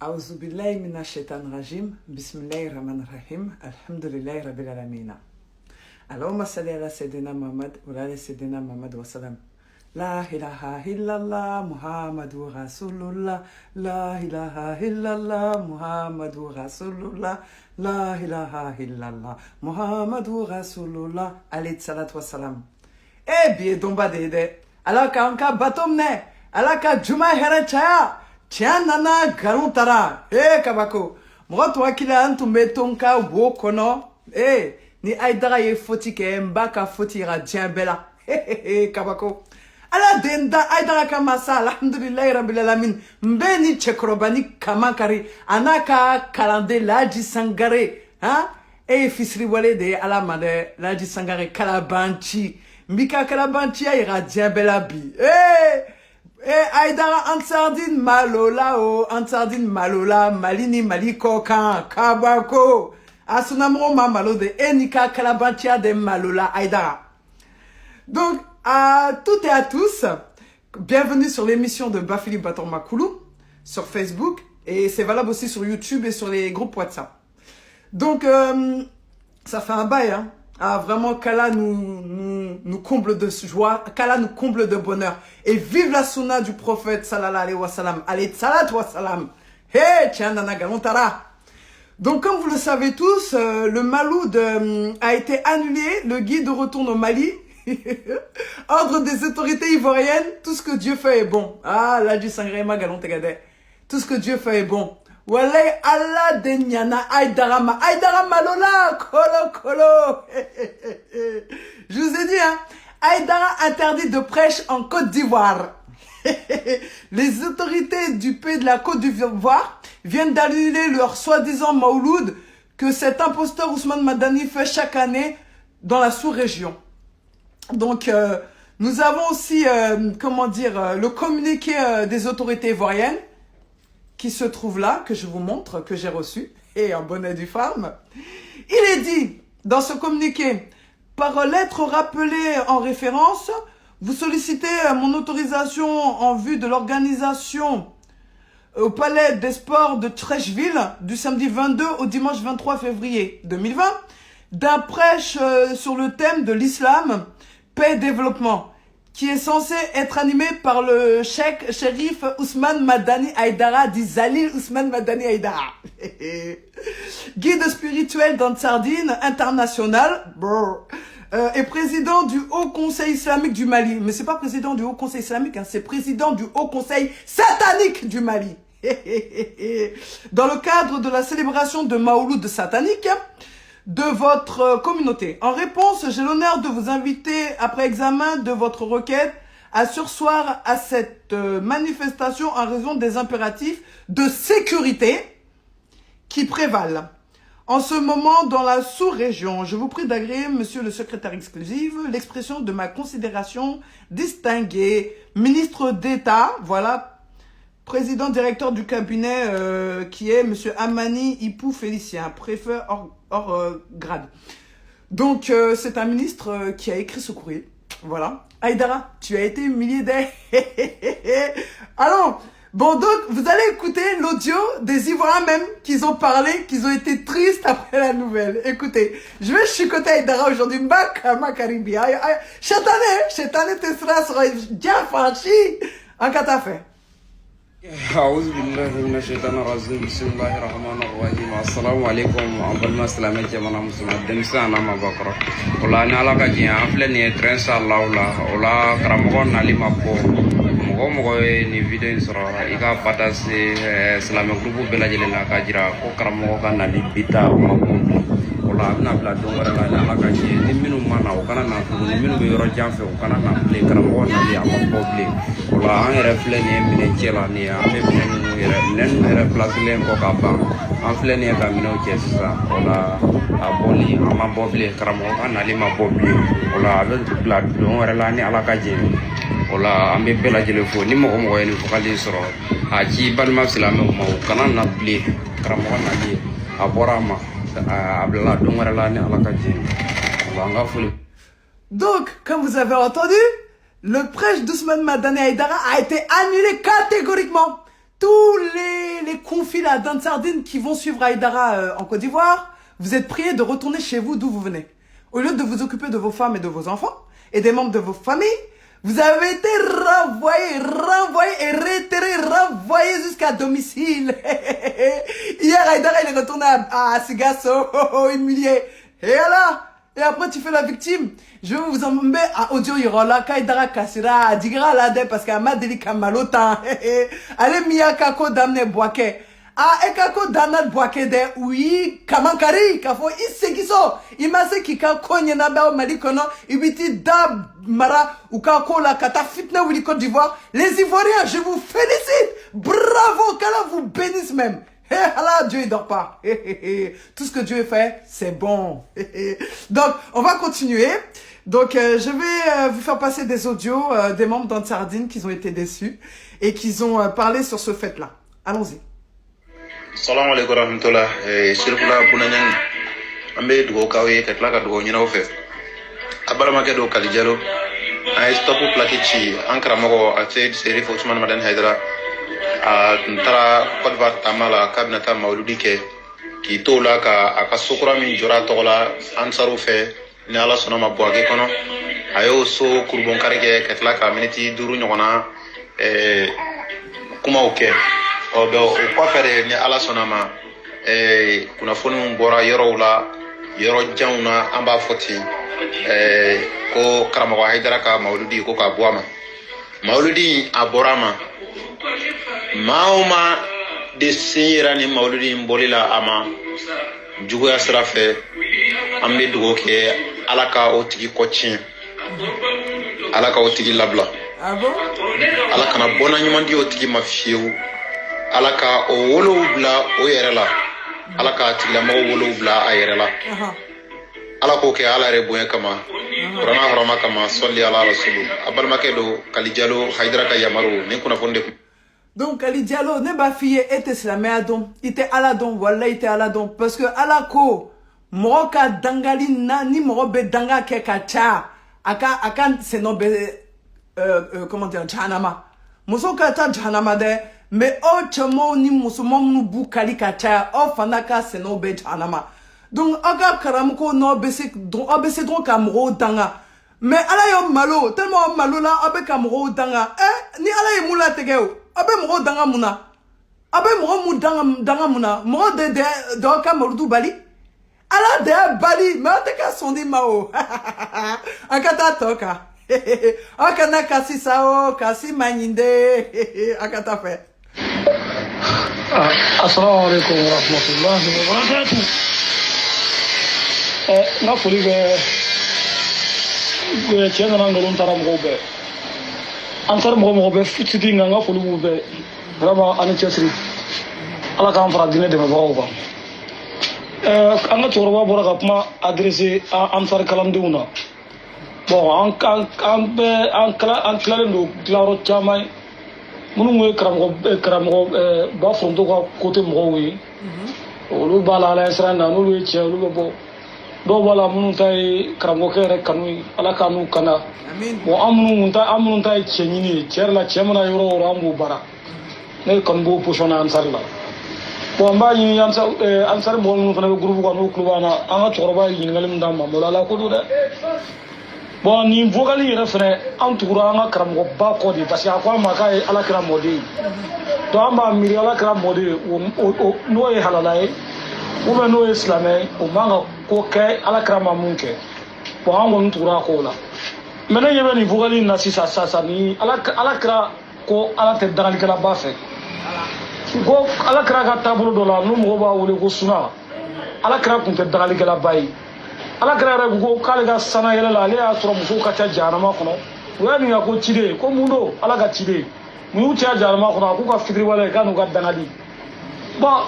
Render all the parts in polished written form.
أعوذ بالله من الشيطان الرجيم بسم الله الرحمن الرحيم الحمد لله رب العالمين اللهم صل على سيدنا محمد وعلى سيدنا محمد وسلم لا إله إلا الله محمد رسول الله لا إله إلا الله محمد رسول الله لا إله إلا الله محمد رسول الله عليه الصلاة والسلام bien domba de alaka anka batomne alaka juma hera chaya Tianana garuntara kabako moto akila antumbe tonka wokono ni aidara ye foti ke mbaka foti ra diambela kabako ala denda aidara kama sala alhamdulillah rabbil alamin mbeni chekrobani kamakari anaka kalande laji sangare fisri wale de ala made laji sangare kalabanchi mbika kalabanchi ira diambela bi Aïdara Ansardine Malola Ansardine Malola Malini Maliko Kan Kabako Asunamro Mamalo de Enika Kalabantia de Malola Aïdara. Donc à toutes et à tous, bienvenue sur l'émission de Bafili Bator Makoulou sur Facebook et c'est valable aussi sur YouTube et sur les groupes WhatsApp. Donc ça fait un bail vraiment qu'Allah nous comble de joie, qu'Allah nous comble de bonheur. Et vive la sunna du prophète sallallahu alayhi wa sallam. Alayhi salat wa salam. Tianana galontara. Donc comme vous le savez tous, le Maloud a été annulé, le guide retourne au Mali. Ordre des autorités ivoiriennes, tout ce que Dieu fait est bon. Là du sangrema galontegade. Tout ce que Dieu fait est bon. Walay Allah de Nyana Aïdarama Lola Kolo Je vous ai dit Aïdara interdit de prêche en Côte d'Ivoire. Les autorités du pays de la Côte d'Ivoire viennent d'annuler leur soi-disant Mauloud que cet imposteur Ousmane Madani fait chaque année dans la sous-région. Donc nous avons aussi le communiqué des autorités ivoiriennes qui se trouve là, que je vous montre, que j'ai reçu, et en bonnet du farm. Il est dit, dans ce communiqué, par lettre rappelée en référence, vous sollicitez mon autorisation en vue de l'organisation au Palais des Sports de Trècheville, du samedi 22 au dimanche 23 février 2020, d'un prêche sur le thème de l'islam, paix et développement, qui est censé être animé par le cheikh shérif Ousmane Madani Aïdara, dit Zalil Ousmane Madani Aïdara. Guide spirituel d'Ansardine international et président du Haut Conseil islamique du Mali. Mais c'est pas président du Haut Conseil islamique, c'est président du Haut Conseil satanique du Mali. Dans le cadre de la célébration de Mauloud satanique, de votre communauté. En réponse, j'ai l'honneur de vous inviter, après examen de votre requête, à surseoir à cette manifestation en raison des impératifs de sécurité qui prévalent. En ce moment, dans la sous-région, je vous prie d'agréer, monsieur le secrétaire exclusif, l'expression de ma considération distinguée, ministre d'État, voilà, président directeur du cabinet qui est monsieur Amani Ipou Félicien, préfet hors grade. Donc c'est un ministre qui a écrit ce courrier. Voilà. Aïdara, tu as été humilié Alors, bon donc vous allez écouter l'audio des Ivoiriens même qu'ils ont parlé, qu'ils ont été tristes après la nouvelle. Écoutez, je vais chicoter Aïdara aujourd'hui. Mbaka Karibi. Cette année tes sera bien franchi. En cas t'as fait. أعوذ بالله من الشيطان الرجيم بسم الله الرحمن الرحيم السلام عليكم أبو السلام جماعة مسلمين دمسانا ما بكرة ولا أنا على كذي أفلني ترنس الله ولا كرامكون نالي مابو مغو ni video sura ika patasi selama grupu bela jelena kajira ko karamo kan nali bita mamundi wala abna bla dongara la na kaji ni minu mana o kana na fu ni minu be yoro jamfe o kana na play karamo nali ama poble wala an refle ni mine chela ni ame mine era place len ko ka ba an fle ni ka mino chesa wala aboli ama poble karamo kan nali ma poble wala abe bla dongara la ni ala kaji wala ambe bela jele fo ni mo mo ni fokali soro haji balma silame mo kana na bli karamo na li aborama abla dongara la ni ala kaji wala nga fuli. Donc comme vous avez entendu, le prêche d'Ousmane Madani Aïdara a été annulé catégoriquement. tous les conflits là d'Ansardine qui vont suivre Haïdara en Côte d'Ivoire, vous êtes priés de retourner chez vous d'où vous venez. Au lieu de vous occuper de vos femmes et de vos enfants et des membres de vos familles, vous avez été renvoyés et retirés, renvoyés jusqu'à domicile. Hier, Haïdara, il est retourné à Sigasso, humilié. Et alors, et après, tu fais la victime. Je vais vous emmener à Audio Yorola, Haïdara Kassira, à Digra Lade, parce qu'à Madeli Kamalotan. Allez, Miyakako Damne Boake. Ah, ekako danat boake de oui, kamankari, kafo isegiso, imase kika konye na bao malikono, ibiti dab mara, ukako la kata fitna wili Côte d'Ivoire. Les Ivoiriens, je vous félicite, bravo, qu'Allah vous bénisse même. Hé, Allah, Dieu il dort pas. Tout ce que Dieu fait, c'est bon. Donc, on va continuer. Donc, je vais vous faire passer des audios des membres d'Ansardine qui ont été déçus et qui ont parlé sur ce fait-là. Allons-y. Salam alaikum rahmatullah. Shirkula bunanyang ambe dugo kawe katlaka dugo nyina fe. Abarama ke do kalijalo. Ay stopu plakichi ankara mogo ate Serif Ousmane Madan Haidara. Tara Kodvar tamala kabinata mauludi ke ki tola ka akasukura min jora tola ansaru fe ni ala sona mabwage kono. Ayo so kurbon kareke katlaka miniti duru nyona kuma oke. O quoi faire ni ala sonama kuna fonu bora yoro la yoro jauna amba foti ko karama wa Haidara ka mauludi ko ka boama mauludi aborama mauma de seyira ni mauludi mbolila ama jugo ya srafe ambe dugo ke alaka otigi kochin alaka otigi labla alaka na bona nyumandi otigi mafieu alaka o wolo bla o yerela alaka tila ma wolo bla a yerela alako ke ala re boye kama qur'ana harama kama salli ala rasul abal makedo kalijalo Haidara ka yamaru ne kuna fonde. Donc Ali Diallo ne ba fiye était la meadon ite ala don wala ite ala don parce que alako moka dangali na ni morobe danga ke kacha aka senobe comment dire janama musoka ta janama de mais oh chamo ni musulman nu bukali kacha oh fanaka senobe janama donc aga karamko no bese donc kamro danga mais ala yo malo tellement malo la abe kamro danga ni ala ye mula tegeo abe mo danga muna abe mo mu danga muna mo de kamordu bali ala de bali ma te ka sondi mao akata toka akana kasi sao kasi manyinde akata fe. Assalamu alaikum wa rahmatullahi wa barakatuh. Na foli be tiɲɛ na ngalon tara mɔgɔw bɛɛ an taara mɔgɔ bɛɛ fitiri nka n ka foli b'u bɛɛ vraiment ani cɛsiri ala k'an fara diinɛ dɛmɛbagaw kan an ka cɛkɔrɔba bɔra ka kuma adressé an sari kalandenw na bon an tilalen don tilayɔrɔ caman ye minnu ye karamɔgɔ ba foronto ka côté mɔgɔw ye olu b'a la ala ye siran na n'olu ye tiɲɛ olu bɛ bɔ dɔw b'a la minnu ta ye karamɔgɔkɛ yɛrɛ kanu ye ala k'a n'u kana bon an minnu ta ye cɛ ɲini ye tiɲɛ yɛrɛ la cɛ mana yɔrɔ o yɔrɔ an b'o baara ne kanu b'o position na ansari la bon n b'a ɲini ansari mɔgɔ minnu fana bɛ groupe kan n'u tulo b'an na an ka cɛkɔrɔba ye ɲininkali min d'an ma o la ala ko don dɛ bon nin vocal yɛrɛ fana an tugura an ka karamɔgɔba kɔ de parce que a ko an ma k'a ye ala kɛra mɔden ye donc an b'a miiri ala kɛra mɔden ye n'o ye halala ye ou bien n'o ye silamɛ ye o man ka ko kɛ ala kɛra ma mun kɛ bon an kɔni tugura a kow la mais ne ɲɛ bɛ nin vocal in na sisan ni ala kɛra ko ala tɛ dangalikɛlaba fɛ ko ala kɛra ka taabolo dɔ la n'u mɔgɔw b'a wele ko suna ala kɛra tun tɛ dangalikɛlaba ye ala kɛra yɛrɛ ko k'ale ka sana yɛlɛ la ale y'a sɔrɔ musow ka ca jahanama kɔnɔ u y'a ɲininka ko ciden ko mun don ala ka ciden mun y'u cɛ jahanama kɔnɔ a k'u ka fitiriwale k'a n'u ka dangali bon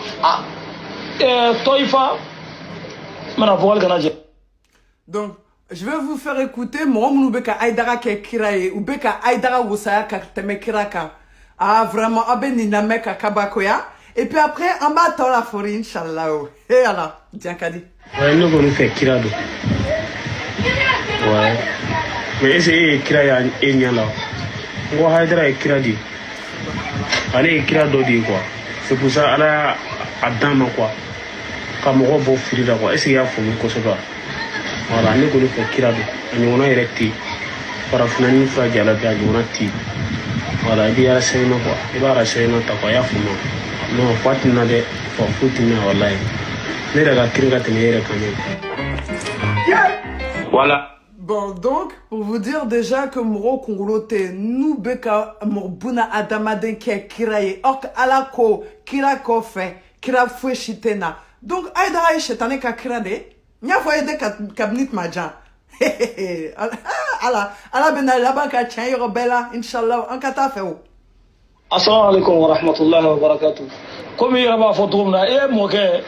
Toifa mana vocal kana jɛ. Donc je vais vous faire écouter mɔgɔ minnu bɛ ka Haidara kɛ kira ye u bɛ ka Haidara wusaya ka tɛmɛ kira kan vraiment a bɛ nin lamɛn ka kabakoya et puis après an b'a tɔ la fɔri inchallah o et ala diɲɛ ka di. Ouais, ne kɔni fɛ kira don ouais mais est-ce que e ye kira ye e ɲɛ la n ko Haidara ye kira di ale kira dɔ de ye quoi c'est pour ça ala a dan ma quoi ka mɔgɔ bɔ fili la quoi est-ce que y'a faamu kosɛbɛ voilà ne ko ne fɛ kira don a ɲɔgɔnna yɛrɛ tɛ yen farafinna ni fura jala bɛ a ɲɔgɔnna tɛ yen voilà i bɛ renseignement quoi i b'a renseignement ta quoi i y'a faamu non fa tɛ na dɛ fa foyi tɛ na walayi ne yɛrɛ ka kirin ka tɛmɛ e yɛrɛ kan ne voilà. Bon, donc, pour vous dire déjà que Moro Kongolote, nous beka morbuna adamaden ke kiraye, ok alako, kira ko fe, kira fwe shitena. Donc, aïda aïe chetane ka kirade, nya fwe de kabnit majan. Ala bena laba ka chen yoro bela, inshallah, an kata fe ou. Assalamu alaikum wa rahmatullahi wa barakatuh. Comme il y a ma photo, moke,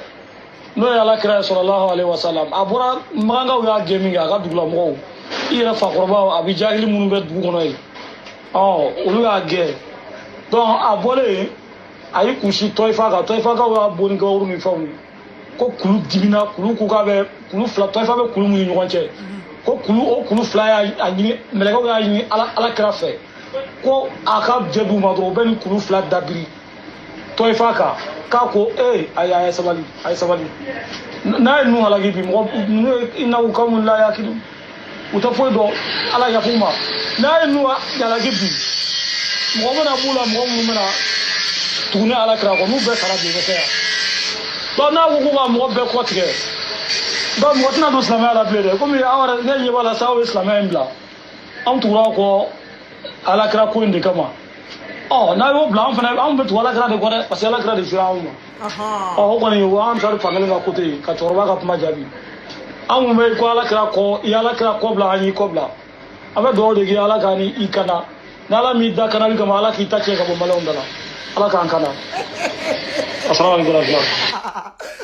no ya la kira sallallahu alaihi wasallam abura manga wa gaming aga dugla mo ira fa korba abi jahili munu be dugu kono yi olu ya ge donc abole ayi kushi toifa ga wa boni ga wuru ni famu ko kulu dibina kulu ku ga be kulu fla toifa be kulu mu ni ngonche ko kulu fla ya anyi melega ya anyi ala kira fe ko aka jedu ma do ben kulu fla dabiri toifa ka ko ay sabali na nu ala gibi mo ina u kamun la yakidu utafoi do ala yafuma na nu ala gibi mo mana bula mo mana tugune ala kra ko mu be sara de ko ya do na wo ko mo be ko tige do mo tna do islam ala blede ko mi awara ne ni wala sawo islam embla am tura ko ala kra ko inde kama na yo blanc fana am bet wala kra de ko parce que ala kra de firauma ko ni wa am sar fangal ma kote ka torba ka kuma jabi am me ko ala kra ko yala kra ko bla ani ko bla ame do de yala ka ni ikana nala mi da kana ga mala ki tache ka bo malon dala ala ka kana assalamu alaikum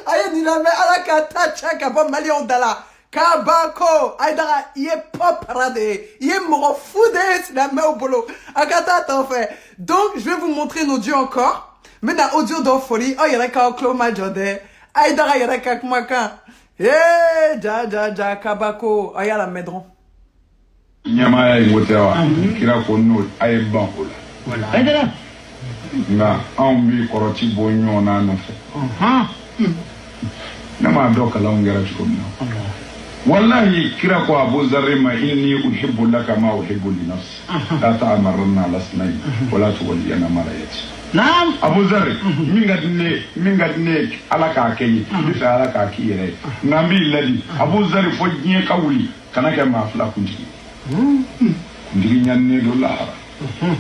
aye ni la me ala ka tache ka bo malon dala Kabako, Aïdara, il est pop radé, il est morfoudé, c'est la main au boulot. Akata, t'en fais. Donc, je vais vous montrer nos dieux encore. Mais dans audio d'Opholie, oh, il y a qu'un Claude Majode. Aïdara, il y a qu'un Kmakan. Ja, Kabako, oh, il y a la médron. Nyama ya wotewa, kira kono, aye banko la. Voilà. Aïdara. Nga, ambi koroti bonyo na nofe. Nama doka la ungera chukomna. والله كراكو أبو ذر ما إني أحب لك ما أحب لنفسي لا تأمرنا على اثنين ولا تولينا مرأتي نعم أبو ذر من قد على كاكي بس على كاكي رأي نبي الذي أبو ذر فجني كولي كنا كما أفلا كنتي نياني دولار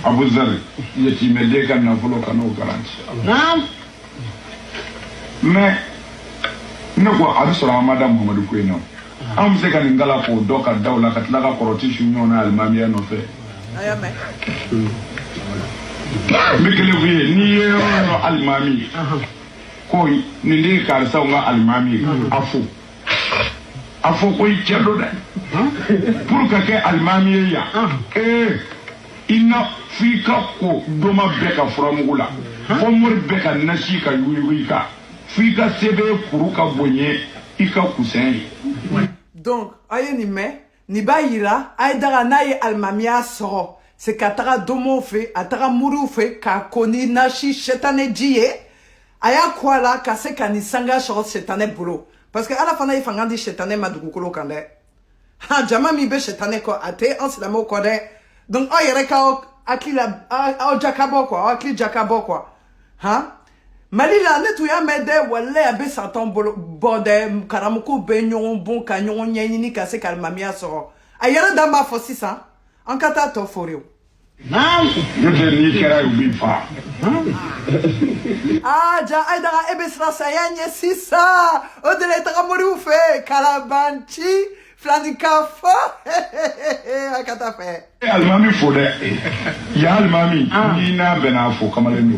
أبو ذر يتي مديك نفلو كانوا كرانش نعم ما نقول أرسل عمدا محمد كوينو am se ka ngala ko doka dawla ka tlaga koroti shunyo na almamia no fe ayame mikele wi ni almami ko ni le ka sa nga almami afu ko ichelo da pour ka ke almami ya ina fika ko doma beka framugula fo mur beka nashi ka yuwi ka fika sebe kuruka bonye ika kusen. Donc, aye ni me, ni ba yira, aye dara na ye almamia soro. C'est katara domo fe, atara muru fe, ka koni nashi shetane diye. Aya kwa la, ka se ka ni sanga soro shetane bulo. Parce que à la fin, il fanga di shetane madugukolo kande. Ha, jama mi be shetane ko ate, on silamo kode. Donc, aye reka akli la, o jakabo kwa, akli jakabo kwa. Ha? Malila netu ya mede wale abe santon bode karamuko be nyon bon ka nyon nyeni ka se kalmamia soro ayere damba fosi sa ankata to forio naam je ni kera ubi fa ja aidara ebe sra sayanye sisa odele tramori fe kalabanchi flanika fo akata fe almami fode ya almami ni na benafo kamalendo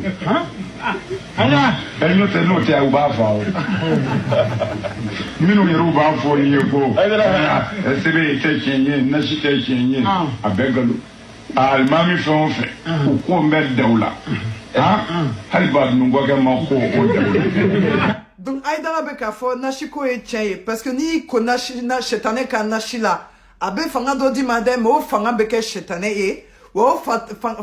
Ala, elle te note à Ubafa. Minu Yoruba for you go. C'est taking Nashi taking a begalo. Almami from Ukombe Daula. Halbad Nungaga Mako or Daula. Donc, Aïdara Bekafo, Nashiko et Tchaye, parce que ni Konashi na Chetane ka Nashila, Abe Fanga Dodi Madame, O Fanga Beke Chetane, O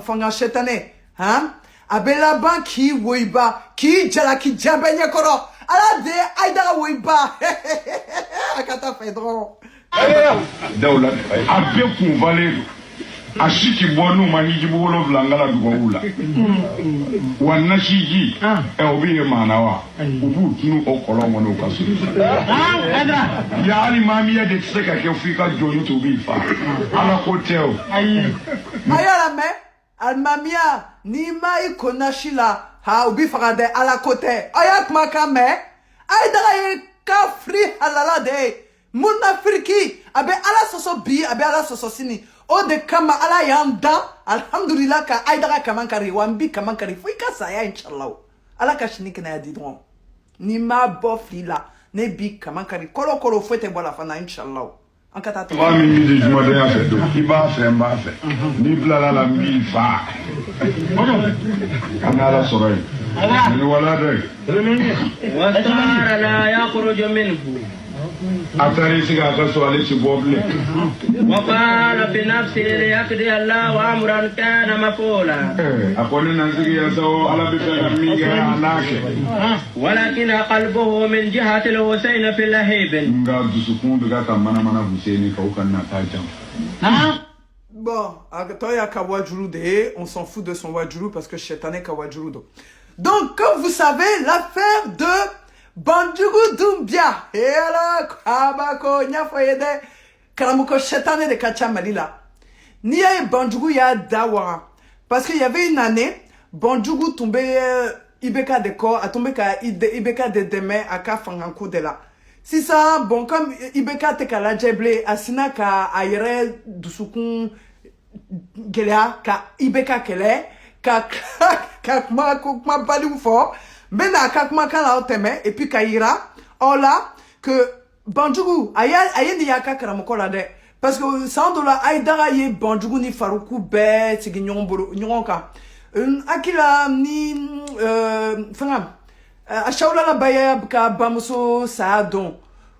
Fanga Chetane, hein? abela ban ki woiba ki jala ki jambenya koro ala de aida woiba akata fedro dawla abe kun valedo ashiki bonu maniji bolo blangala dugula wana shiji obi manawa ubu tunu okolongo no kasu ya ali mami ya de seka ke fika jono to bi fa ala hotel ayala me almamia ni mai konashila ha ubi farade ala kote ayak makame aida ka free halala de muna friki abe ala soso bi abe ala soso sini o de kama ala yanda alhamdulillah ka aidara kamankari wambi kamankari fuika saya inshallah ala ka shiniki na yadidron ni ma bofli la ne bi kamankari kolo kolo fete bola fana inshallah ankata to ami mi de juma de ya fe do iba fe mba fe ni blala la mi fa kana la soray ni wala de wa sara la yakhruju minhu atari siga ka so ale ci boble وقال في نفسه ليقضي الله أمرا كان مفعولا akoni nan sigi ya so ala bi fe mi ga anake ولكن قلبه من جهة الحسين في اللهيب nga dusukun daga kan mana Husaini ka ukan na ta jam bon Toya Kawajuru de on s'en fout de son wajuru parce que Chetane Kawajuru do. Donc comme vous savez l'affaire de Bandjougou Doumbia et alors Kabako Nyafoyede Karamuko Chetane de Kachamalila Nia et Bandjougou ya Dawara parce qu'il y avait une année Bandjougou tombé Ibeka de corps a tombé ka Ibeka de demain à Kafangankou de là. Si ça, bon, comme Ibeka te kala jeble, asina ka ayere dusukun gelea, ka Ibeka kele, ka kuma bali ou fort, mais na kuma kala oteme, et puis ka ira, or là, que Bandjougou, ayen di yaka karamokola de, parce que sans de la aïdara ye Bandjougou ni Faroukou be, tigi nyoronka, akila ni, fangam, a shaula la baya ka bamuso saadon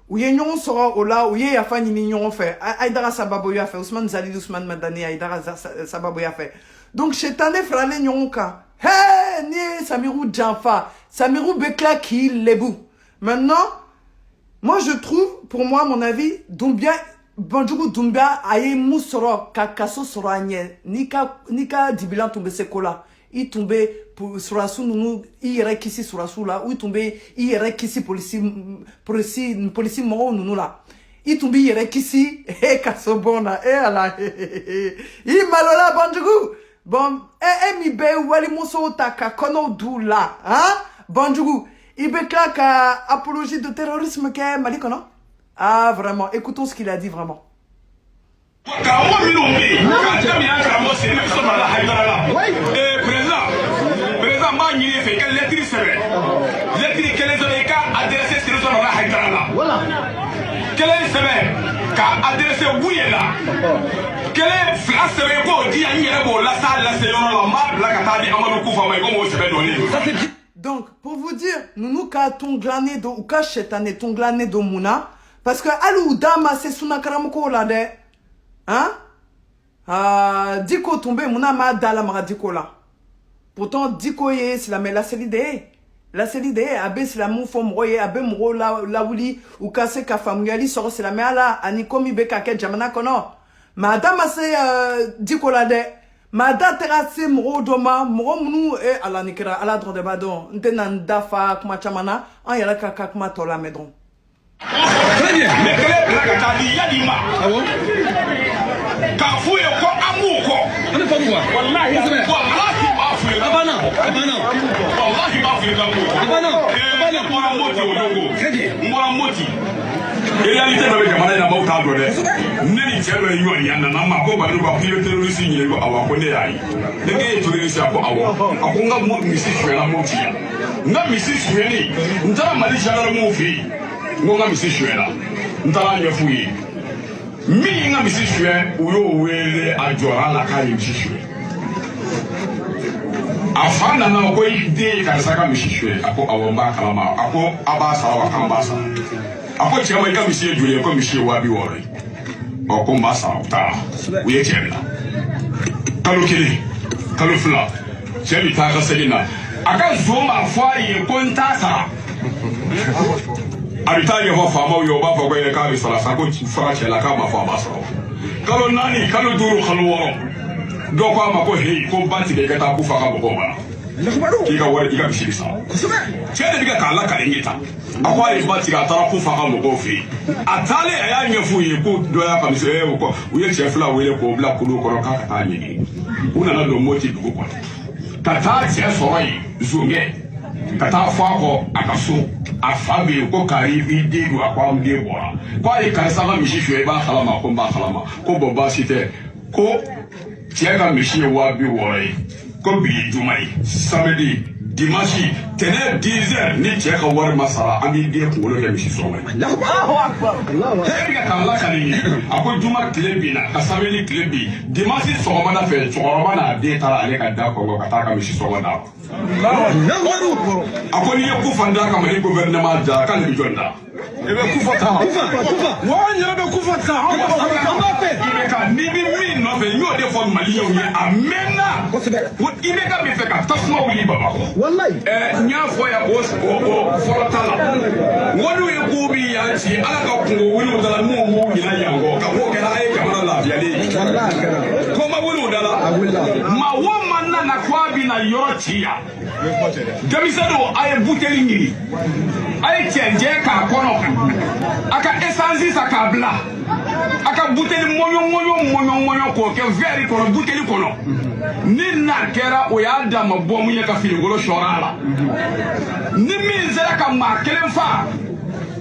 ou ye nyon soro ola ou ye yafa ni nyon fait aidara sababo ya fait Ousmane Zalil Ousmane Madani aidara sababo ya fait donc Chetane frale nyon ka he ni Samirou Djanfa Samirou Bekla ki lebu maintenant moi je trouve pour moi mon avis Doumbia Bandjougou Doumbia aye musoro ka kaso soro anye nika dibilan tombe sekola il tombait sur la sous nous il irait ici sur la sous là où il tombait il irait ici police mort nous là il tombait il irait ici et kasobona et ala il malola Bandjougou bon mi be wali muso taka kono doula hein Bandjougou il bekla ka apologie de terrorisme ke malikono ah vraiment écoutons ce qu'il a dit vraiment président m'a dit fait quelle lettre c'est lettre quelle est qu'a adressé sur son la haïdara voilà quelle est c'est qu'a adressé Bouyela quelle est France ko di anyere bo la salle la seyon la ma la kata di Amadou Koufa mai comme se donner. Donc pour vous dire nous ka tonglané do ou ka Chetane tonglané do muna parce que alou dama c'est suna karamuko la de hein diko tombé muna ma dala mara diko là. Pourtant, diko ye, c'est la célidée. La célidée, abe c'est la moufom roye, abe mro la wuli, ou kase ka famuyali soro c'est la meala, anikomi beka ke jamana kono. Madame ase diko la de, madame terase mro doma, mro munu e ala nikera, ala dro de badon, ntenan dafa kuma chamana, an yala kaka kuma tola medron. Très bien. Mais quel est la katali yadima? Ah bon? Kafou et quoi amour quoi? On est pas moi. Wallahi ma foué. Abana. Wallahi ma foué d'amour. Abana. Moi moti odongo. Très bien. Moi moti. Réalité na be jamana na bauta do de. Neni chelo yoni yana na ma ko ba do ba fiyo terrorist ni ko awa ko ne yayi. De ke terrorist ko awa. Akunga mo misi shwela moti. Na misi shweli. Ntara mali jara mo fi. Ngonga misi shwela ntala nyefuyi mi nga misi shwe uyo wele ajora la kai misi shwe afanda na ko ide ka saka misi shwe ako awomba kalama ako abasa wa kambasa ako chema ka misi ejule ko misi wabi wore ako mbasa ta uye chemla kalukili kalufla cɛ bi taa ka segin na a ka nson b'a fɔ a ye ko n t'a sara a bɛ taa ɲɛfɔ faamaw ye o b'a fɔ ko k'a bɛ sara sa ko fara cɛ la k'a ma fɔ a b'a sɔrɔ kalo 4 kalo 5 kalo 6 dɔw ko a ma ko heyi ko ba tigɛ i ka taa ku fa ka mɔgɔw ma k'i ka wari i ka misi sara cɛ de bɛ kɛ k'a lakale ɲɛ ta a ko a ye ba tigɛ a taara ku fa ka mɔgɔw fɛ yen a taalen a y'a ɲɛf'u ye ko dɔ y'a ka misi u ye cɛ 2 wele k'o bila kulu kɔnɔ k'a ka taa ɲini u nana don Moti dugu kɔnɔ ka taa cɛ sɔrɔ yen zongɛ ka taa fɔ a kɔ a ka so a fa bɛ yen ko kari i den don a ko an den bɔra ko a ye karisa ka misi suɲɛ i b'a kalama ko n b'a kalama ko bɔn baasi tɛ ko cɛ ka misi ye 260 ye ko bi ye juma ye samedi dimanche tɛnɛ 10 heures ni cɛ ka wari ma sara an b'i den kunkolo kɛ misi sɔgɔma ye e bɛ k'a lakali ye a ko juma tile binna ka samedi tile bin dimanche sɔgɔmada fɛ cɛkɔrɔba n'a den taara ale ka da kɔngɔ ka taa ka misi sɔgɔ d'a ma a ko n'i ye ku fan d'a kama ni gouvernement jara k'ale bɛ jɔn da i bɛ ku fɔ tan wa an yɛrɛ bɛ ku fɔ tan an b'a fɛ i bɛ ka n'i bɛ min nɔfɛ n y'o de fɔ maliyɛnw ye a mɛnna i bɛ ka min fɛ ka tasuma wuli Bamakɔ n y'a fɔ yan o fɔlɔ ta la n ko n'u ye ko min y'an ci ala ka kungo wuli da la n'u m'u ɲina yan kɔ ka b'o kɛra a ye jamana lafiyalen ye ko ma wuli da la maa o maa nana ko a bɛ na yɔrɔ ci yan denmisɛnninw a ye buteli ɲini a ye cɛncɛn k'a kɔnɔ a ka essence san k'a bila a ka buteli mɔɲɔ k'o kɛ verre kɔnɔ buteli kɔnɔ ni n'a kɛra o y'a d'a ma bɔ mun ye ka finikolo sɔrɔ a la ni min sera ka maa kelen fa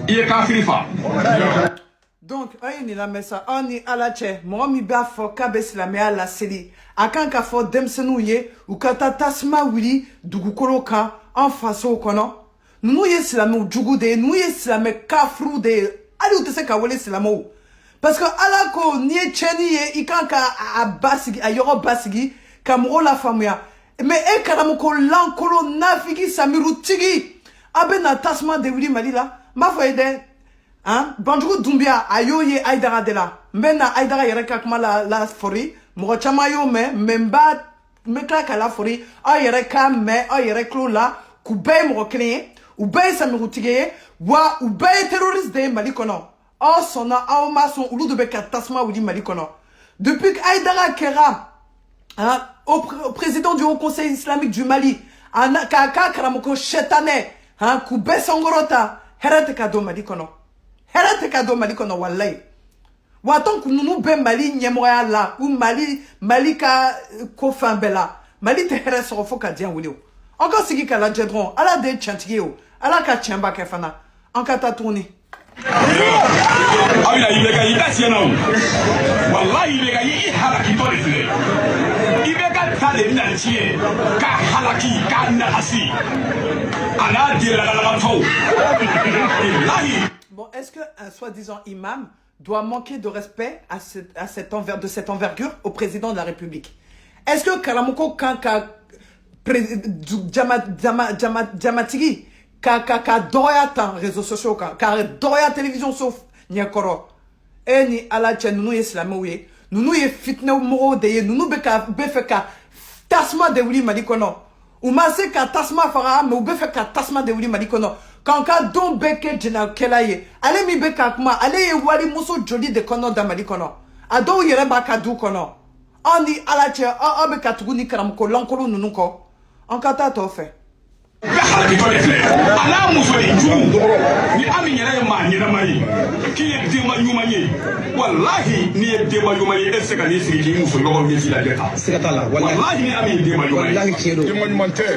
i ye kafiri fa. Donc, ayi ni lamɛn sa aw ni ala cɛ mɔgɔ min b'a fɔ k'a bɛ silamɛya laseli a kan k'a fɔ denmisɛnninw ye u ka taa tasuma wuli dugukolo kan an fasow kɔnɔ ninnu ye silamɛw jugu de ye ninnu ye silamɛ kafiriw de ye hali u tɛ se ka wele silamɛw parce que ala ko n'i ye tiɲɛni ye i kan ka a basigi a yɔrɔ basigi ka mɔgɔw lafaamuya mais e karamɔgɔ lankolon nafigi samirutigi a bɛ na tasuma de wuli Mali la n b'a fɔ ye dɛ. Hein? Banjugu Doumbia a yo ye Aïdara de la. Mbena Aïdara yere ka kuma la fori. Moko chama yo memba mekla ka la fori. A yere ka me a yere klo la. Kubey moko klenye. Ubey samirutige. Wa ubey terroriste de Mali kono. A sona a mason ulu de beka tasma wuli Mali kono. Depuis qu'Aïdara Kera, hein, au président du Haut Conseil islamique du Mali, kaka karamoko chetane, hein, kubey sangorota, herete kado Mali kono. Herate kado Mali kono wallahi. Waton kununu be Mali nyemoya la ou Mali ka kofan bela. Mali te here so fo ka dian wuli o. Encore sigi ka la jedron, ala de chantier o. Ala ka chamba ke fana. En ka ta tourner. Abila ibeka ita siena o. Wallahi ibeka yi halaki to le. Ibeka ta le na chie ka halaki ka na hasi. Ala de la to. Wallahi. Bon, est-ce qu'un soi-disant imam doit manquer de respect à cette envergure au président de la République? Est-ce que Karamoko Kanka Djamatigi Kaka Doyatan réseaux sociaux car Doya télévision sauf Nyakoro et ni ala tchen nous islamouye nous y fitna moro de nous beka befeka tasma de wuli malikono ou masé ka tasma fara mais ou befeka tasma de wuli malikono. Quand don beke jina kelaye ale mi beka kuma ale ye wali muso joli de kono da Mali kono ado yere ba ka du kono ani ala che a beka tugu ni karam ko lankolo nunu ko en kata to fe ala muso de ju ni ami yere ma ni na mai ki ye de ma nyuma ye wallahi ni ye de ma nyuma ye e se ka ni sigi muso no mi fi la deta se ka la wallahi ni ami de ma nyuma ye wallahi chedo de ma nyuma te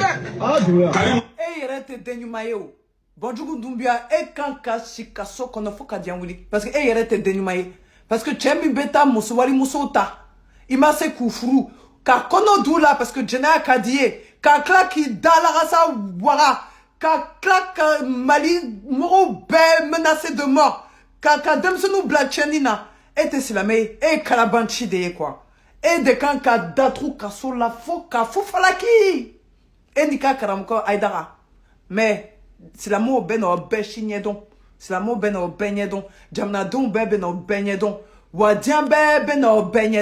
karim e yere te de nyuma ye o Banjugu Doumbia e kanka shikaso kono foka dianwili parce que e yere te denyumaye parce que chembi beta muswali musota ima se kufuru ka kono dula parce que jena kadie ka klaki dala rasa wara ka klak Mali moro be menacé de mort ka demsenu blachenina ete silame e kalabanchi de quoi e de kanka datru kasola foka fufalaki e nika karamko Aïdara mais silamo beno be shinyedon silamo beno benyedon jamna don be beno benyedon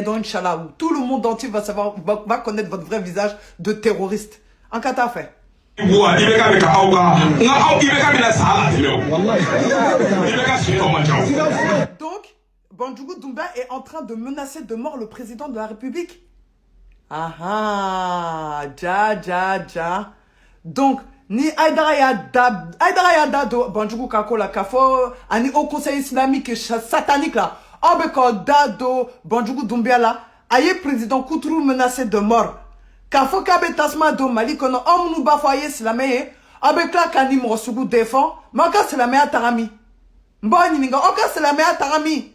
Inch'Allah. Tout le monde entier va savoir, va connaître votre vrai visage de terroriste. En cas t'as fait. Donc, Bandjougou Doumbia est en train de menacer de mort le président de la République. Ja. Donc, ni Aïdara Yada do Bandjougou Kakola Kafo, ani au conseil islamique satanique là, Abeko Dado Bandjougou Doumbia là, aye président Koutrou menacé de mort. Kafo Kabe Tasma do Mali kono omnou bafoye islamé, Abekla Kani Mrosougou défend, Maka Islamé Tarami. Mboni Ninga, Oka Islamé Tarami.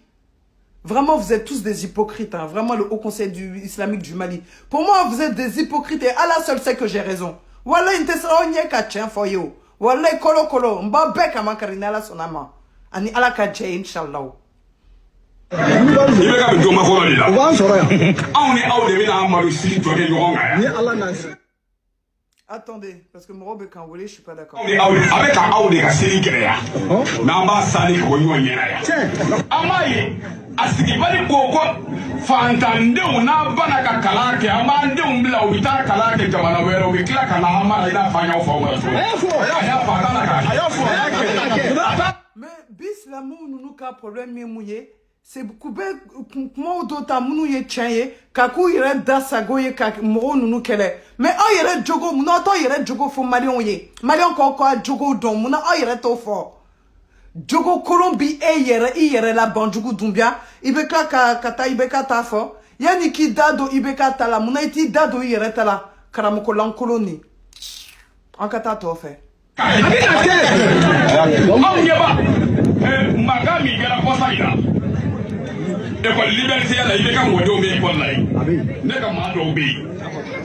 Vraiment, vous êtes tous des hypocrites. Hein. Vraiment, le Haut Conseil islamique du Mali. Pour moi, vous êtes des hypocrites et Allah seul sait que j'ai raison. Wallah, il te sera on y est katchen for you. Wallah, kolo. Mba beka mankarina la sonama. Ani ala katche, inshallah. Attendez, parce que mon robe est cambolé, je suis pas d'accord. Mais bis l'amour nous nous cas problème mouillé. C'est beaucoup moi d'autant mounou ye tchaye kaku ire dasagoye kak moro nunu kele mais o ire jogo muna to ire jogo fo malion ye malion ko jogo don muna o ire to fo jogo Colombie e ire la Bandjougou Doumbia ibeka kata ibeka ta fo yani ki dado ibeka tala muna iti dado ire tala karamoko lankoloni en kata to fe magami gara kosaira école liberté la il ka mo do be école la ne ka ma do be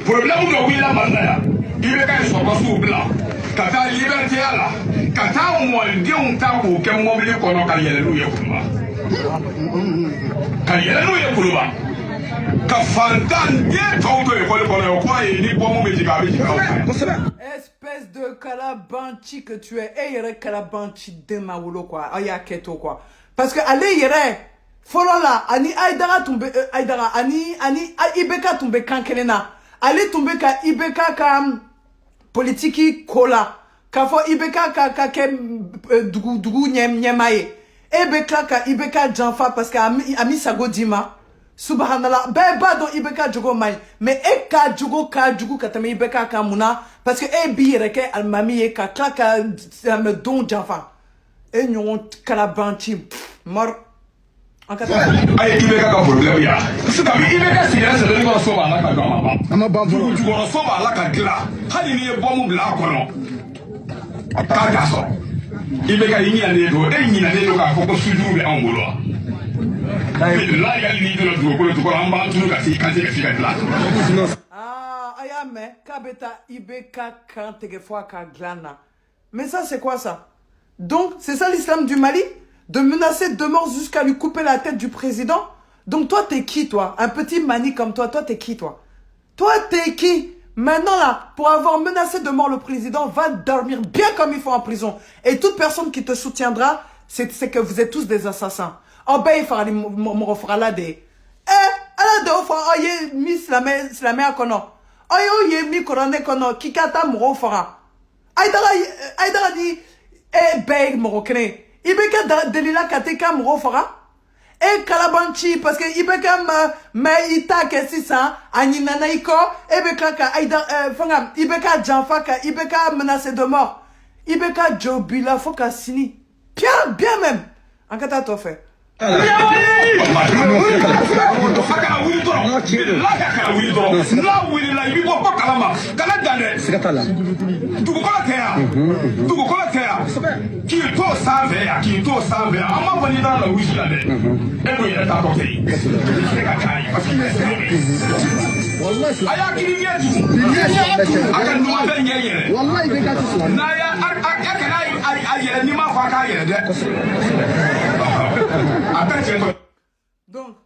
problème do wi la mandaya il ka so ko su bla ka ta liberté la ka ta mo de un ta ko ke mo bi ko no ka yele lu ye kuma ka fantan de to to école ko no ko e ni bo mo be jiga bi espèce de calabanchi que tu es et yere calabanchi de mawulo quoi aya keto quoi parce que allez yere Folola, ani Aïdara tombe, Aïdara, ani Ibeka tombe kankelena. Ali tombe ka Ibeka ka politiki kola. Kafo Ibeka ka dugu nyemaye. Ebeka ka Ibeka janfa parce que ami sago dima. Subhanallah, beba don Ibeka jogo mai. Mais eka jogo ka jugu katame Ibeka ka muna. Parce que ebi reke almami ka klaka me don janfa. E nyon kalabanchi mort. Aye Ibeka ka problème ya. Kabi Ibeka sira se deni ko so ba la ka gama ba. Ama ba fu ju ko so ba la ka gila. Hali ni e bomu bla ko no. Ka ga so. Ibeka yin ya ne do e yin na ne do ka ko suju be an bolo. La ya ni do do ko amba tunu ka si ka la. Ah, ayame kabeta Ibeka kan tege fois ka glana. Mais ça c'est quoi ça? Donc c'est ça l'islam du Mali? De menacer de mort jusqu'à lui couper la tête du président. Donc toi, t'es qui, toi? Un petit mani comme toi, t'es qui, toi? Toi, t'es qui? Maintenant, là, pour avoir menacé de mort le président, va dormir bien comme il faut en prison. Et toute personne qui te soutiendra, c'est que vous êtes tous des assassins. Oh, ben, il fera là des... ala de ofa, oh, ye, mi slame akono. Oh, ye, mi korone kono, kikata moro fera. Aïdara dit, ben, morokene. Ibeka delila kateka moro fara e kalabanchi parce que Ibeka ma ita ke sisa aninana iko ebeka ka aida fanga Ibeka janfa ka Ibeka menacé de mort Ibeka jobila foka sini bien même en kata to fait Donc,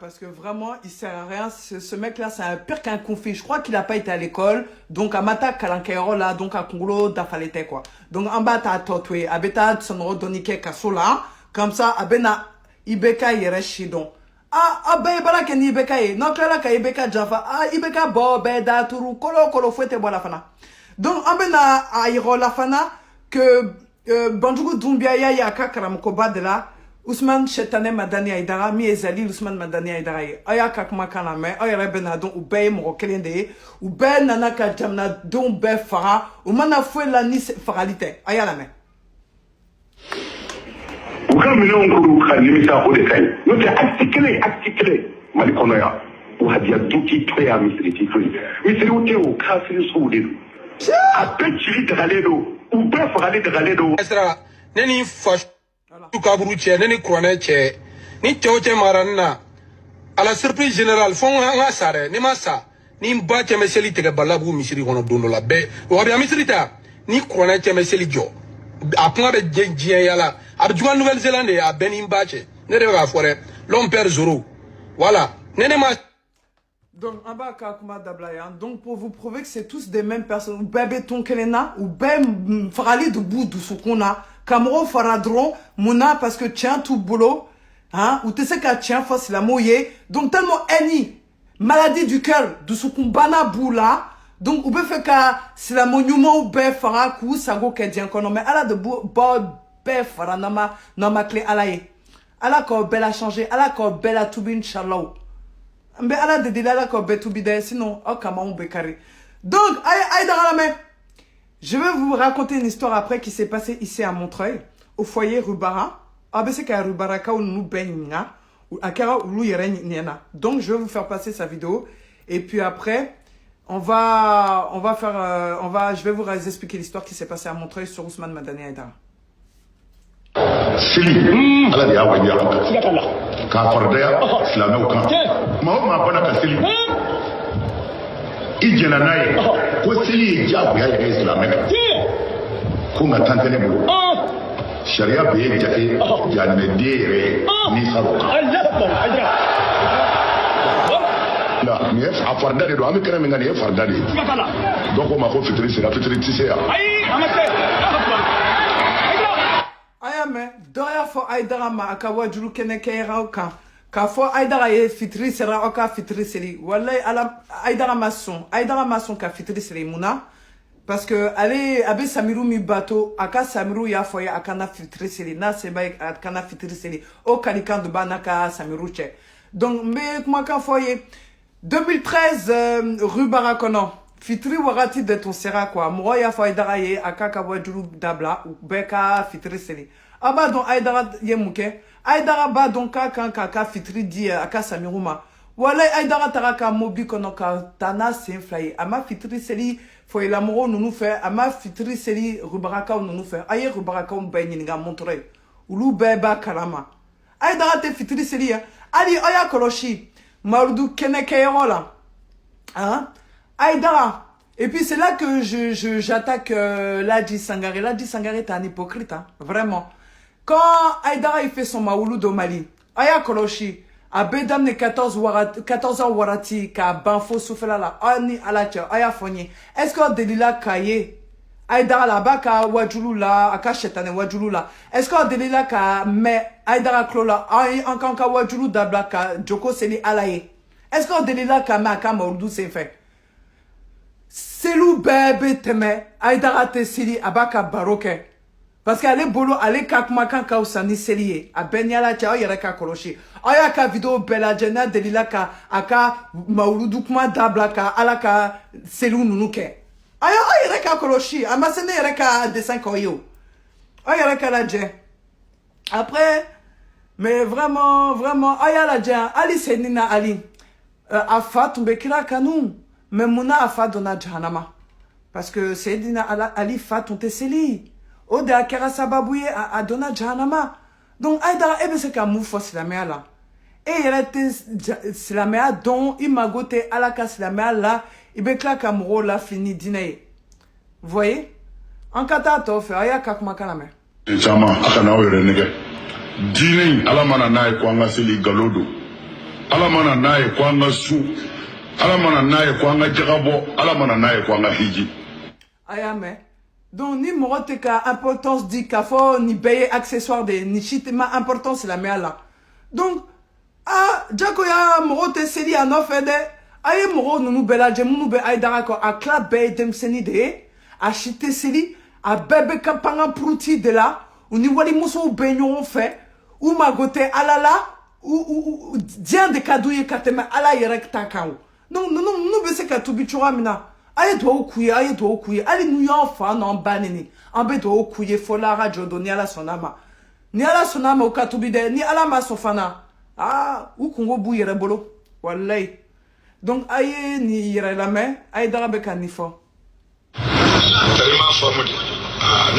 parce que vraiment, il sert à rien. Ce mec-là, c'est un pire qu'un conflit. Je crois qu'il n'a pas été à l'école. Donc, à Mata Kalankairo, là, donc à Congolo, d'Afalete, quoi. Donc, en bas, t'as Totwe, Abeta, Sonoro, Donike, Kasola. Comme ça, Abena, ibeka yere shidon be bala ken ibeka ye no kala ka ibeka jafa ibeka bo be da turu kolo fete bola fana donc ambena ayro la fana que Banjugu Doumbia ya kakaram ko badela Ousmane Chetane Madani Aïdara mi ezali Ousmane Madani Aïdara aya kakma kana me aya rebena don ubey mo kelende ubey nana ka jamna don be fara o mana fwe la ni faralité aya la me uka mino nguru ka limita o de kai no te article mali kono ya o hadia duki to ya misri ute o kafiri so de a petri de galedo ou be farale de galedo Esra neni fa tu kaburu che neni krone che ni choche maranna ala surprise générale fon nga sare ni masa ni mba che meseli te balabu misiri kono dondo la be o bi misiri ta ni krone che meseli jo apon be jenjien yala abjuan Nouvelle-Zélande a beni mba che ne de ga fore l'homme perd zéro voilà nene ma. Donc pour vous prouver que c'est tous des mêmes personnes, ou bébé ton kelena, ou ben farali de bout de ce qu'on a, Camaro faradron, mouna parce que tiens tout boulot, hein, ou tu sais qu'à tiens face la mouillée, donc tellement eni, maladie du cœur, de ce qu'on bana boula, donc ou be fait qu'à c'est la monument ou be farakou, ça go qu'est qu'on mais à la de bout, be fara nama clé à la ye, à la ko belle a changé, à la ko belle a tout bin chalao. Mais à la de la ko betu bide sinon oh comment on bécaré. Donc je vais vous raconter une histoire après qui s'est passée ici à Montreuil au foyer Rubara. C'est qu'à Rubara ka nous benga ou akara ou niana. Donc je vais vous faire passer sa vidéo et puis après je vais vous expliquer l'histoire qui s'est passée à Montreuil sur Ousmane Madani Aïdara. Sili ala de y'a wajiya k'a kɔrɔdaya silamɛw kan maa o maa bana ka seli i jɛna n'a ye ko seli ye diyagoya yɛrɛ silamɛ kan ko nka tan tɛ ne bolo sariya bɛ ye jate janɛden yɛrɛ ye n'i sara o kan nin ye a farida de don an bɛ kɛnɛ min kan nin ye farida de ye dɔw ko ma ko fitiri sera fitiri tɛ se yan. Ayame, doya fo Aïdara ma akawa juru kene kera oka. Ka fo Aïdara ye fitri sera oka fitri seri. Wallahi ala Aïdara mason ka fitri seri muna. Parce que abe Samirou mi bateau aka Samirou ya foye akana fitri seri na seba akana fitri seri. O kalikan de banaka Samirou che. Donc me kuma ka foye 2013 rue Barakono. Fitri warati de ton sera quoi. Moi ya fa Aïdara ye akaka wajuru dabla ou beka fitri seli. Aba don Aïdara ye mouke. Aïdara ba don ka fitri di aka Samiruma. Wala Aïdara taraka mobi kono ka tana sen fly. Ama fitri seli fo la moro nous fait. Ama fitri seli rubaraka nous fait. Aye rubaraka mbenyi nga Montreuil. Ulu beba kalama. Aïdara te fitri seli ya. Ali oya koloshi. Marudu keneke yola. Hein? Aïdara. Et puis c'est là que j'attaque Ladji Sangaré. Ladji Sangaré est un hypocrite, hein, vraiment. Quand Aïdara il fait son maoulou au Mali, Aya Koloshi, a bedam ne 14 ans warati, ka banfo soufela la, ani alacha, Aya Fonye. Est-ce que Delila Kaye, Aïdara là-bas ka wajulu la, aka chetane wajulu la. Est-ce que Delila ka me Aïdara Klola, encore ka wajulu dabla ka Joko Seli alaye. Est-ce que Delila ka me aka maoulou c'est fait? Selou bébé teme Aïdara te sili abaka baroke parce qu'elle est bolo elle kakmakan ka usani seliye a benyala cha yere ka koloshi aya ka video bela jena delila ka aka mauludu kuma dabla ka alaka selou nunuke aya yere ka koloshi amasene yere ka dessin koyo aya ka la je après mais vraiment aya la je ali senina ali afa tumbe kila kanu. Mais Mouna a fait dona Djanama. Parce que Seydina Ali Fat on te seli. Ode akara sababouye a dona Djanama. Donc Aïdara ebe se ka moufo silamea la. Et il était silamea dont il m'a goté à la casse silamea là. Il bekla kamuro la fini dîner. Vous voyez? En kata tofe aya kakma kaname. Chama akana oyere nege. Dîner alamana nae kwanga seli galodo. Alamana nae kwanga su. Alamana nae kwanga jagabo, alamana nae kwanga hiji. Ayame. Donc ni morote ka importance di kafo ni payer accessoire de ni chitema importance la mea là. Donc, ah, Djako ya moro te seli a no fede. Aye moro nunu bela jemunu be aidara ko a klap be dem seni de. A chite seli a bebe kapanga pruti de la. Uni wali muso be nyon fait. Ou magote alala. Ou dien de kadouye kateme ala yerek tankao. Non, non, non, nous bese katubi chura mina. Aye doa okuye. Ali nou yon fa non banini. Ambe doa okuye fola radio do ni ala sonama. Ni ala sonama ou katubi de ni ala masofana. Ah, ou kongo bou yere bolo. Wallahi. Donc aye ni yere la main, aye darabe kanifo. Talima famudi.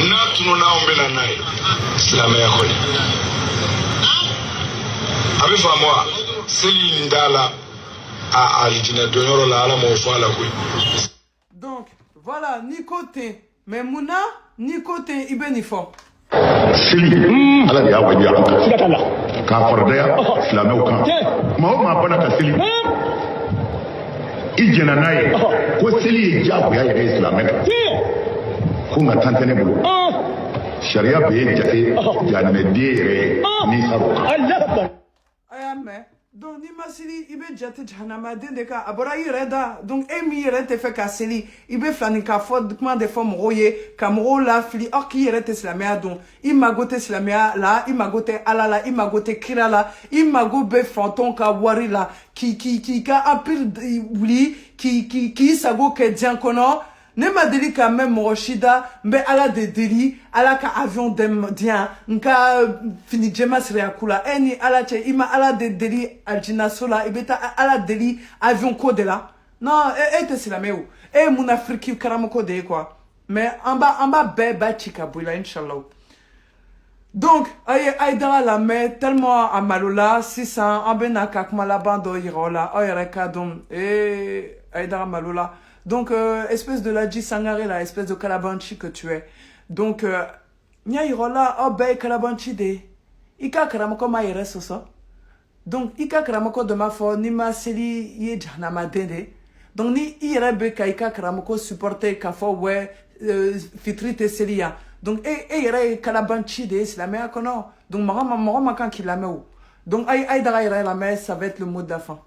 Na tunu na ombela nai. Islamé ya koy. Abi famwa, seli ndala a alijina donoro la ala mo fala koy. Donc, voilà, ni côté, mais Mouna, ni côté, Ibenifo. Seli, ala de ya wajiya. Ka fardaya, Islamé kan. Ma bana ka seli. Ijena naye, ko seli ya ya Islamé. Ko nga tantene bulu. Sharia be jate, janne dire ni sabuka. Allah. Ayame. Donc, ni masili, ibe jate janama dendeka, abora ireda, donc emi irete fe kaseli, ibe flanika fod, comment de formes roye, kamro la fili, or qui irete slamea donc, imagote slamea la, imagote alala, imagote kirala, imago be fanton ka wari la, qui ka apir wuli, qui sago ke dien kono, ne ma deli ka même Roshida, mbe ala de deli, ala ka avion dem dien, nka fini jema sreakula, eni ala che, ima ala de deli aljina sola, ibeta ala deli avion code là. Non, te c'est la meou. Mon Afrique karamoko de quoi. Mais en bas, ba chika bouila, inshallah. Donc, aïdara la main, tellement à Malola, 600, en benaka, kmala bando irola, oyereka dom, aïdara Malola. Donc, espèce de la Sangare, la espèce de Kalabanchi que tu es. Donc, nya irola, obey Kalabanchi de. Ika karamoko ma yere soso. Donc, ika karamoko de ma fo, ni ma seli ye janama dende. Donc, ni irebe ka ika karamoko supporter ka fo we fitri te seli ya. Donc, yere Kalabanchi de islamé à kono. Donc, marama kan ki la me ou. Donc, dara yere la me, ça va être le mot de la fin.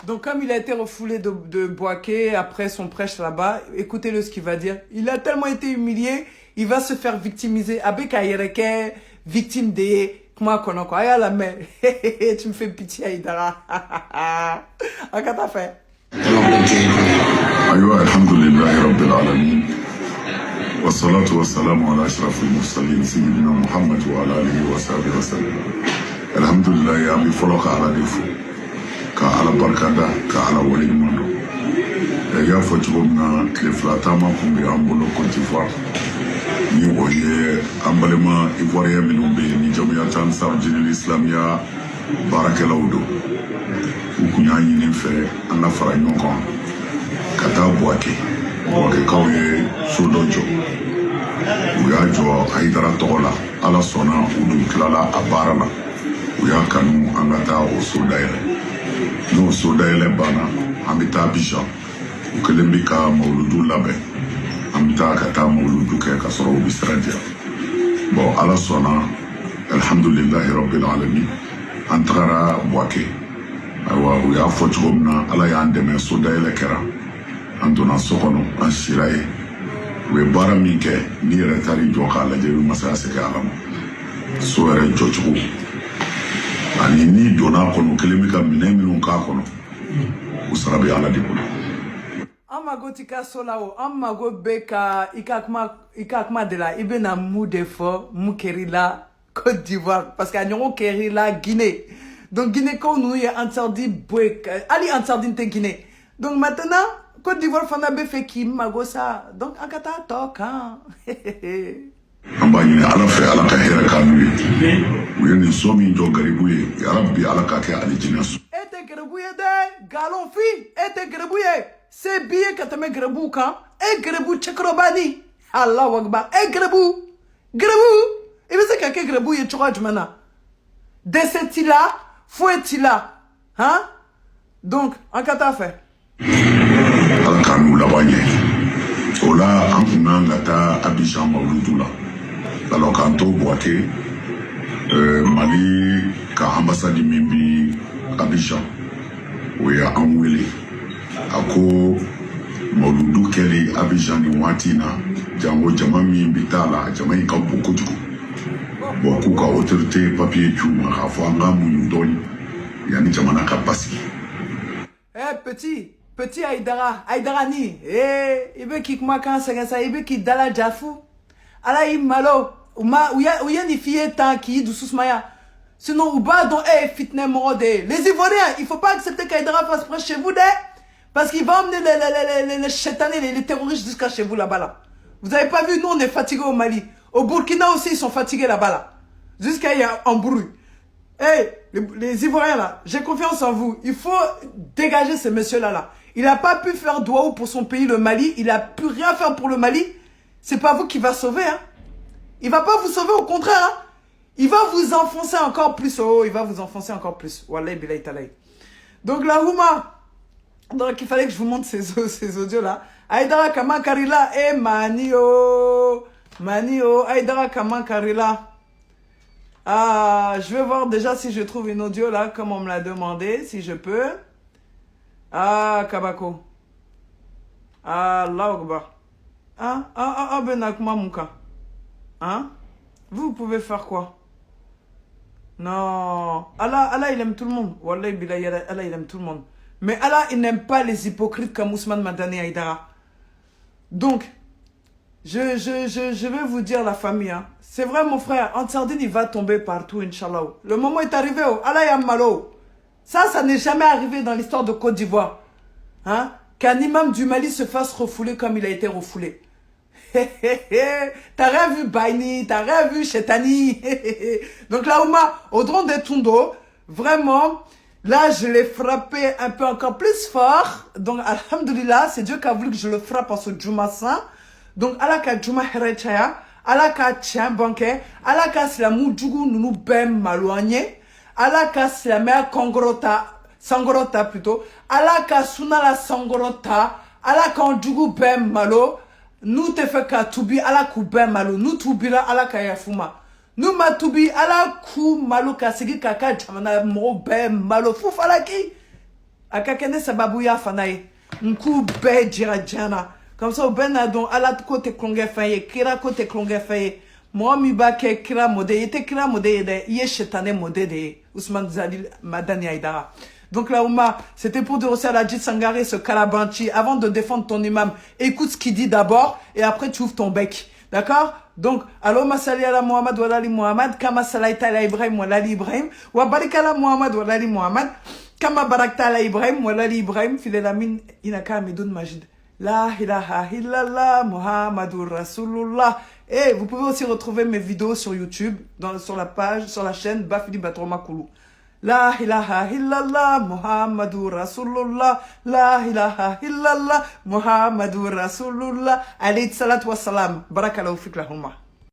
Donc comme il a été refoulé de Boaké après son prêche là-bas, écoutez-le ce qu'il va dire. Il a tellement été humilié, il va se faire victimiser. Avec Ayereke, victime des... Comment on quoi? Aïe la main. Tu me fais pitié Aïdara. Qu'est-ce que t'as fait? Ayo, alhamdulillah rabbil alamin. والصلاة والسلام على أشرف المرسلين سيدنا محمد وعلى آله وصحبه وسلم. الحمد لله يا أبي فلوك على ديفو كعلى بركة كعلى ولي المندو. يا فتومنا كلفلاتا ما كم بيعملو كونتيفوار. ni oye ambalema ivoirien minnu bɛ yen ni jamuya tan sarajini l'islamia baarakɛlaw don u kun y'a ɲini fɛ an ka fara ɲɔgɔn kan ka taa buwakɛkaw ye so dɔ jɔ u y'a jɔ Ayidara tɔgɔ la ala sɔnna u dun tilala a baara la u y'a kanu an ka taa o so dayɛlɛ n'o so dayɛlɛ banna an bɛ taa Abidjan u kelen bɛ ka mawuludu labɛn an bɛ taa ka taa mawuludu kɛ ka sɔrɔ u bɛ sira diya bon ala sɔnna alhamdulilahi rabbil alamin an tagara Buwake ayiwa u y'a fɔ cogo min na ala y'an dɛmɛ so dayɛlɛ kɛra an donna so kɔnɔ an sira ye u ye baara min kɛ ni yɛrɛ taar'i jɔ k'a lajɛ i bɛ masaya segin ala ma so yɛrɛ jɔcogo ani ni donna kɔnɔ kelen bɛ ka minɛn minnu k'a kɔnɔ u sara bɛ ala de bolo. Amago tika solao, amago beka ikakma de la ibena mou defo mou kerila Côte d'Ivoire parce qu'il y a un kerila Guinée. Donc Guinée quand nous y a interdit bouek ali interdit te Guinée. Donc maintenant Côte d'Ivoire fana be fait qui mago ça. Donc akata toka. Amba ni ala fe ala ka hera kanu ye. U ye ni so min jɔ garibu ye ya rabbi ala ka kɛ alijinɛ so. Ete garibu ye de galon fi ete garibu ye. C'est bien que tu me grebu quand et grebu tchekrobani Allah wakba et grebu et mais c'est que grebu et tchouaj mana de cet là fouet-il-là hein donc en qu'à fait ala kanu labanye Ola an gata Abidjan Mawludu la. Alors kanto boake Mali ka ambassade mimbi Abidjan. Oya anwele. Ako Mawludu kele Abidjan ni watina. Jango jama mimbi tala jama ika bokojuku. Boku ka autorité papier chuma rafanga muyundoni. Yani jama na kapasi. Petit Aïdarani, il veut qu'il m'a quand ça, il veut qu'il dala jafou. Ala il malo, ou y a des filles tant qui doucement maya. Sinon ou bas dans fitness mode. Les Ivoiriens, il faut pas accepter qu'Aïdara fasse près chez vous parce qu'il va emmener les chétanés, les terroristes jusqu'à chez vous là-bas là. Vous avez pas vu, nous on est fatigués au Mali. Au Burkina aussi ils sont fatigués là-bas là. Jusqu'à y a embrouille. Les Ivoiriens là, j'ai confiance en vous. Il faut dégager ces messieurs-là là. Il n'a pas pu faire douaou pour son pays, le Mali. Il n'a pu rien faire pour le Mali. C'est pas vous qui va sauver. Hein. Il va pas vous sauver, au contraire. Hein. Il va vous enfoncer encore plus. Oh, il va vous enfoncer encore plus. Wallahi billahi talaï. Donc la Houma. Donc il fallait que je vous montre ces audios-là. Aïdara Kaman Karila. Manio. Aïdara Kaman Karila. Ah, je vais voir déjà si je trouve une audio là, comme on me l'a demandé, si je peux. Ah, Kabako. Ah, Laogba. Benakma Mouka. Hein? Vous pouvez faire quoi? Non. Allah, il aime tout le monde. Wallahi billahi, Allah, il aime tout le monde. Mais Allah, il n'aime pas les hypocrites comme Ousmane Madani Aïdara. Donc, je vais vous dire la famille. Hein. C'est vrai, mon frère, Ansardine, il va tomber partout, Inch'Allah. Le moment est arrivé. Allah ya malo. Ça n'est jamais arrivé dans l'histoire de Côte d'Ivoire. Hein? Qu'un imam du Mali se fasse refouler comme il a été refoulé. T'as rien vu Baini, t'as rien vu Chetani. Donc là, au drone des Tundo, vraiment, là, je l'ai frappé un peu encore plus fort. Donc, alhamdoulilah, c'est Dieu qui a voulu que je le frappe en ce Juma Saint. Donc, alaka Juma Herechaya, alaka Tien Banque, alaka Slamou Djougou Nounou Bem Malouanye. Alaka Slamea Sangorota plutôt. Alaka Sunala Sangorota. Alaka Ndjougou Bem Malo. Nous te fait ka tubi alaku Bem Malo. Nous tubira alaka Yafuma. Nous ma tubi alaku Malo Kasigi Kaka Jamana Mo Bem Malo. Fouf alaki. Akakene Sababouya Fanaye. Nkou Be Djiradjana. Comme ça, au Benadon, ala côté Klongé Faye. Kira côté Klongé Faye. Moi, mi bake kira mode, était kira mode, yé chétané mode de Ousmane Zalil Madani Aïdara. Donc là, Ouma, c'était pour dire aussi à la Djit Sangaré, ce Kalabanchi, avant de défendre ton imam, écoute ce qu'il dit d'abord, et après tu ouvres ton bec. D'accord? Donc, Allahumma salli ala Muhammad wa lali Muhammad, kama salaita ala Ibrahim wa lali Ibrahim, wa barik ala Muhammad wa lali Muhammad, kama barakta ala Ibrahim wa lali Ibrahim, filelamin inaka midun majid. La ilaha illallah, Muhammadur Rasulullah. Et vous pouvez aussi retrouver mes vidéos sur YouTube, sur la chaîne Bafili Batroma Koulou. La ilaha illallah, Muhammadur Rasulullah. La ilaha illallah, Muhammadur Rasulullah. Alayhi salatu wassalam. Barakallahu fik lahumma.